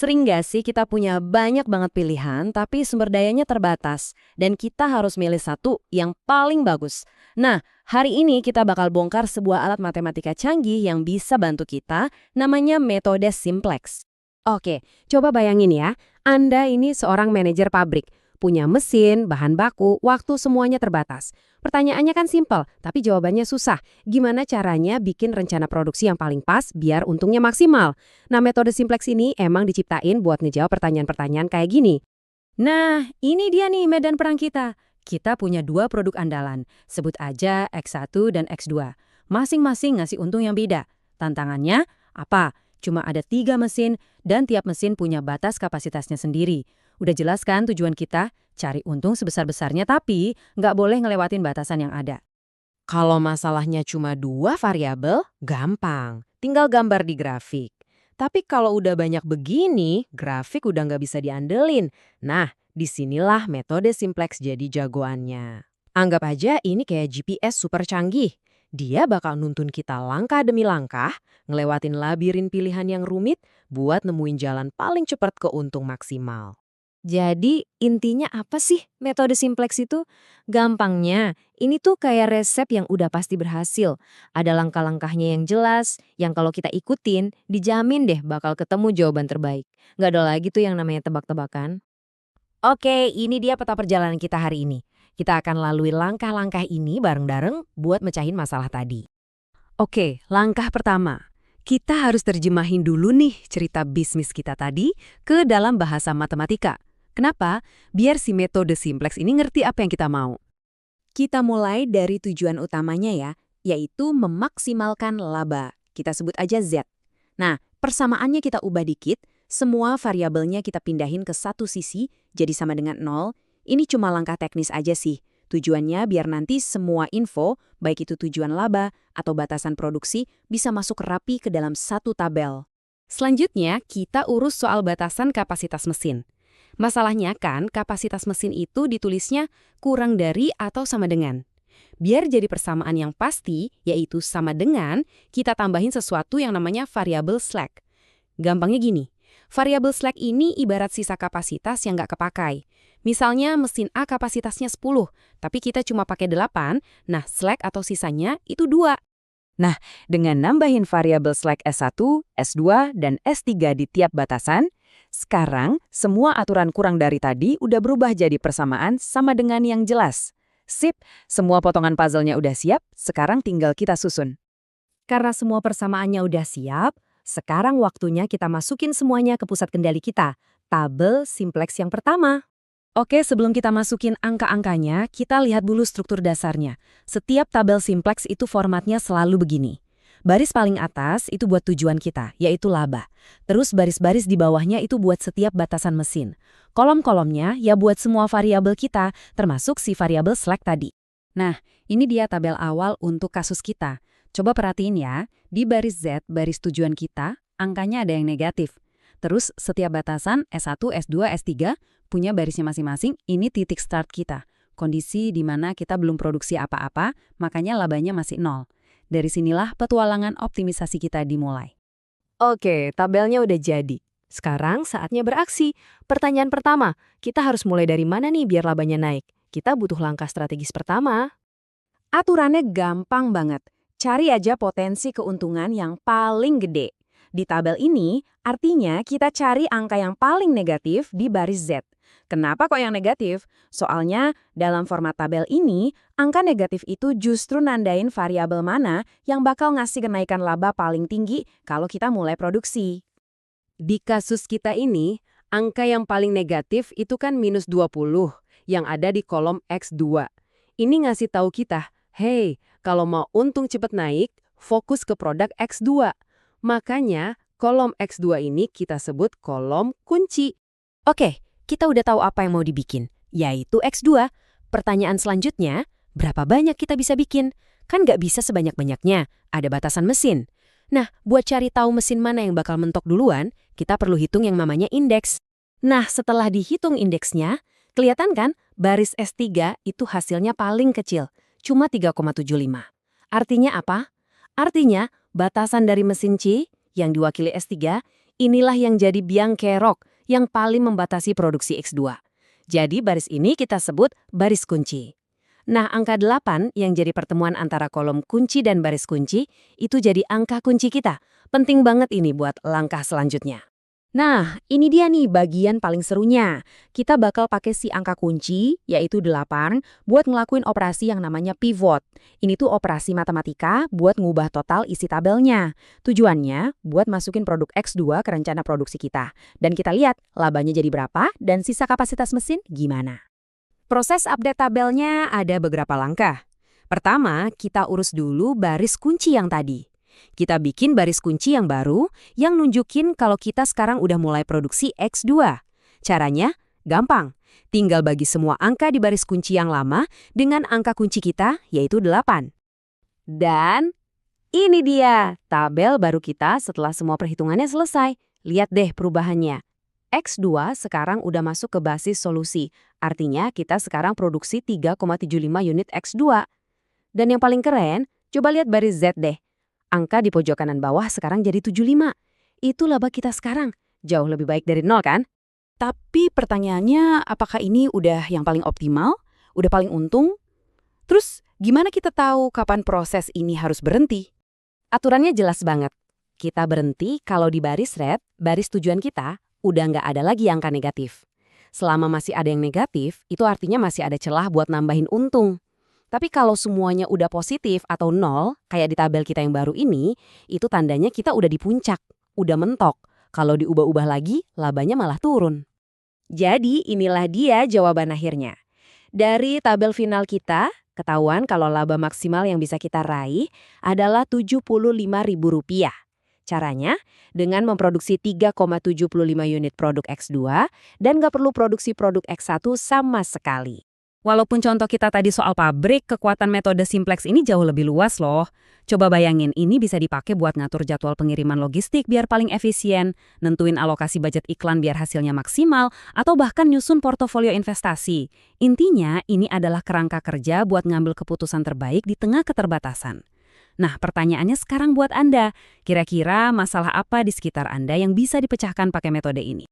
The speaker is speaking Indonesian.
Sering nggak sih kita punya banyak banget pilihan, tapi sumber dayanya terbatas, dan kita harus milih satu yang paling bagus. Nah, hari ini kita bakal bongkar sebuah alat matematika canggih yang bisa bantu kita, namanya metode simplex. Oke, coba bayangin ya, Anda ini seorang manajer pabrik, punya mesin, bahan baku, waktu semuanya terbatas. Pertanyaannya kan simpel, tapi jawabannya susah. Gimana caranya bikin rencana produksi yang paling pas biar untungnya maksimal? Nah, metode simplex ini emang diciptain buat ngejawab pertanyaan-pertanyaan kayak gini. Nah, ini dia nih medan perang kita. Kita punya dua produk andalan, sebut aja X1 dan X2. Masing-masing ngasih untung yang beda. Tantangannya apa? Cuma ada 3 mesin dan tiap mesin punya batas kapasitasnya sendiri. Udah jelas kan tujuan kita? Cari untung sebesar-besarnya tapi nggak boleh ngelewatin batasan yang ada. Kalau masalahnya cuma 2 variabel, gampang. Tinggal gambar di grafik. Tapi kalau udah banyak begini, grafik udah nggak bisa diandelin. Nah, disinilah metode simplex jadi jagoannya. Anggap aja ini kayak GPS super canggih. Dia bakal nuntun kita langkah demi langkah, ngelewatin labirin pilihan yang rumit buat nemuin jalan paling cepat ke untung maksimal. Jadi intinya apa sih metode simplex itu? Gampangnya, ini tuh kayak resep yang udah pasti berhasil. Ada langkah-langkahnya yang jelas, yang kalau kita ikutin, dijamin deh bakal ketemu jawaban terbaik. Nggak ada lagi tuh yang namanya tebak-tebakan. Oke, ini dia peta perjalanan kita hari ini. Kita akan lalui langkah-langkah ini bareng-bareng buat mecahin masalah tadi. Oke, langkah pertama. Kita harus terjemahin dulu nih cerita bisnis kita tadi ke dalam bahasa matematika. Kenapa? Biar si metode simplex ini ngerti apa yang kita mau. Kita mulai dari tujuan utamanya ya, yaitu memaksimalkan laba. Kita sebut aja Z. Nah, persamaannya kita ubah dikit, semua variabelnya kita pindahin ke satu sisi, jadi sama dengan 0. Ini cuma langkah teknis aja sih. Tujuannya biar nanti semua info, baik itu tujuan laba atau batasan produksi, bisa masuk rapi ke dalam satu tabel. Selanjutnya, kita urus soal batasan kapasitas mesin. Masalahnya kan kapasitas mesin itu ditulisnya kurang dari atau sama dengan. Biar jadi persamaan yang pasti, yaitu sama dengan, kita tambahin sesuatu yang namanya variabel slack. Gampangnya gini, variabel slack ini ibarat sisa kapasitas yang nggak kepakai. Misalnya mesin A kapasitasnya 10, tapi kita cuma pakai 8, nah slack atau sisanya itu 2. Nah, dengan nambahin variabel slack S1, S2, dan S3 di tiap batasan, sekarang semua aturan kurang dari tadi udah berubah jadi persamaan sama dengan yang jelas. Sip, semua potongan puzzle-nya udah siap, sekarang tinggal kita susun. Karena semua persamaannya udah siap, sekarang waktunya kita masukin semuanya ke pusat kendali kita, tabel simplex yang pertama. Oke, sebelum kita masukin angka-angkanya, kita lihat dulu struktur dasarnya. Setiap tabel simplex itu formatnya selalu begini. Baris paling atas itu buat tujuan kita, yaitu laba. Terus baris-baris di bawahnya itu buat setiap batasan mesin. Kolom-kolomnya ya buat semua variabel kita, termasuk si variabel slack tadi. Nah, ini dia tabel awal untuk kasus kita. Coba perhatiin ya, di baris Z, baris tujuan kita, angkanya ada yang negatif. Terus setiap batasan S1, S2, S3 punya barisnya masing-masing, ini titik start kita. Kondisi di mana kita belum produksi apa-apa, makanya labanya masih 0. Dari sinilah petualangan optimisasi kita dimulai. Oke, tabelnya udah jadi. Sekarang saatnya beraksi. Pertanyaan pertama, kita harus mulai dari mana nih biar labanya naik? Kita butuh langkah strategis pertama. Aturannya gampang banget. Cari aja potensi keuntungan yang paling gede. Di tabel ini, artinya kita cari angka yang paling negatif di baris Z. Kenapa kok yang negatif? Soalnya dalam format tabel ini, angka negatif itu justru nandain variabel mana yang bakal ngasih kenaikan laba paling tinggi kalau kita mulai produksi. Di kasus kita ini, angka yang paling negatif itu kan minus 20 yang ada di kolom X2. Ini ngasih tahu kita, hey, kalau mau untung cepet naik, fokus ke produk X2. Makanya, kolom X2 ini kita sebut kolom kunci. Oke, kita udah tahu apa yang mau dibikin, yaitu X2. Pertanyaan selanjutnya, berapa banyak kita bisa bikin? Kan nggak bisa sebanyak-banyaknya, ada batasan mesin. Nah, buat cari tahu mesin mana yang bakal mentok duluan, kita perlu hitung yang namanya indeks. Nah, setelah dihitung indeksnya, kelihatan kan baris S3 itu hasilnya paling kecil, cuma 3,75. Artinya apa? Artinya, batasan dari mesin C yang diwakili S3 inilah yang jadi biang kerok yang paling membatasi produksi X2. Jadi baris ini kita sebut baris kunci. Nah, angka 8 yang jadi pertemuan antara kolom kunci dan baris kunci, itu jadi angka kunci kita. Penting banget ini buat langkah selanjutnya. Nah, ini dia nih bagian paling serunya. Kita bakal pakai si angka kunci, yaitu 8, buat ngelakuin operasi yang namanya pivot. Ini tuh operasi matematika buat ngubah total isi tabelnya. Tujuannya buat masukin produk X2 ke rencana produksi kita. Dan kita lihat labanya jadi berapa dan sisa kapasitas mesin gimana. Proses update tabelnya ada beberapa langkah. Pertama, kita urus dulu baris kunci yang tadi. Kita bikin baris kunci yang baru yang nunjukin kalau kita sekarang udah mulai produksi X2. Caranya gampang. Tinggal bagi semua angka di baris kunci yang lama dengan angka kunci kita, yaitu 8. Dan ini dia tabel baru kita setelah semua perhitungannya selesai. Lihat deh perubahannya. X2 sekarang udah masuk ke basis solusi. Artinya kita sekarang produksi 3,75 unit X2. Dan yang paling keren, coba lihat baris Z deh. Angka di pojok kanan bawah sekarang jadi 75. Itu laba kita sekarang. Jauh lebih baik dari 0 kan? Tapi pertanyaannya, apakah ini udah yang paling optimal? Udah paling untung? Terus gimana kita tahu kapan proses ini harus berhenti? Aturannya jelas banget. Kita berhenti kalau di baris red, baris tujuan kita, udah nggak ada lagi angka negatif. Selama masih ada yang negatif, itu artinya masih ada celah buat nambahin untung. Tapi kalau semuanya udah positif atau 0, kayak di tabel kita yang baru ini, itu tandanya kita udah di puncak, udah mentok. Kalau diubah-ubah lagi, labanya malah turun. Jadi inilah dia jawaban akhirnya. Dari tabel final kita, ketahuan kalau laba maksimal yang bisa kita raih adalah Rp75.000. Caranya, dengan memproduksi 3,75 unit produk X2 dan nggak perlu produksi produk X1 sama sekali. Walaupun contoh kita tadi soal pabrik, kekuatan metode simplex ini jauh lebih luas loh. Coba bayangin, ini bisa dipakai buat ngatur jadwal pengiriman logistik biar paling efisien, nentuin alokasi budget iklan biar hasilnya maksimal, atau bahkan nyusun portofolio investasi. Intinya, ini adalah kerangka kerja buat ngambil keputusan terbaik di tengah keterbatasan. Nah, pertanyaannya sekarang buat Anda, kira-kira masalah apa di sekitar Anda yang bisa dipecahkan pakai metode ini?